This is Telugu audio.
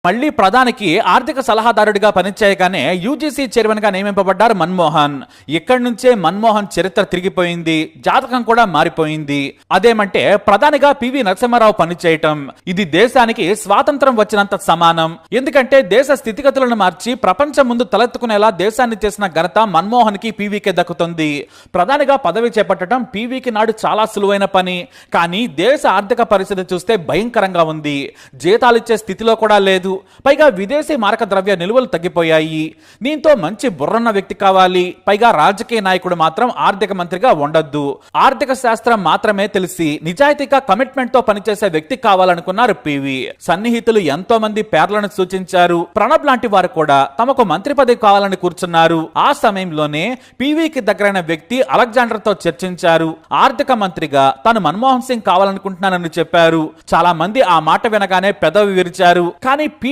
మళ్లీ ప్రధానికి ఆర్థిక సలహాదారుడిగా పనిచేయగానే యూజీసీ చైర్మన్ గా నియమింపబడ్డారు మన్మోహన్. ఇక్కడి నుంచే మన్మోహన్ చరిత్ర తిరిగిపోయింది, జాతకం కూడా మారిపోయింది. అదేమంటే ప్రధానిగా పివి నరసింహారావు పనిచేయటం. ఇది దేశానికి స్వాతంత్రం వచ్చినంత సమానం. ఎందుకంటే దేశ స్థితిగతులను మార్చి ప్రపంచం ముందు తలెత్తుకునేలా దేశాన్ని చేసిన ఘనత మన్మోహన్ కి పీవీకే దక్కుతుంది. ప్రధానిగా పదవి చేపట్టడం పీవీకి నాడు చాలా సులువైన పని. కానీ దేశ ఆర్థిక పరిస్థితి చూస్తే భయంకరంగా ఉంది. జీతాలిచ్చే స్థితిలో కూడా లేదు. పైగా విదేశీ మారక ద్రవ్య నిల్వలు తగ్గిపోయాయి. దీంతో మంచి బుర్రన్న వ్యక్తి కావాలి. పైగా రాజకీయ నాయకుడు మాత్రం ఆర్థిక మంత్రిగా ఉండొద్దు. ఆర్థిక శాస్త్రం మాత్రమే తెలిసి నిజాయితీగా కమిట్మెంట్ తో పనిచేసే వ్యక్తి కావాలనుకున్నారు పివి. సన్నిహితులు ఎంతో మంది పేర్లను సూచించారు. ప్రణబ్ లాంటి వారు కూడా తమకు మంత్రి పదవి కావాలని కూర్చున్నారు. ఆ సమయంలోనే పివికి దగ్గరైన వ్యక్తి అలెగ్జాండర్ తో చర్చించారు. ఆర్థిక మంత్రిగా తాను మన్మోహన్ సింగ్ కావాలనుకుంటున్నానని చెప్పారు. చాలా మంది ఆ మాట వినగానే పెదవి విరిచారు. కానీ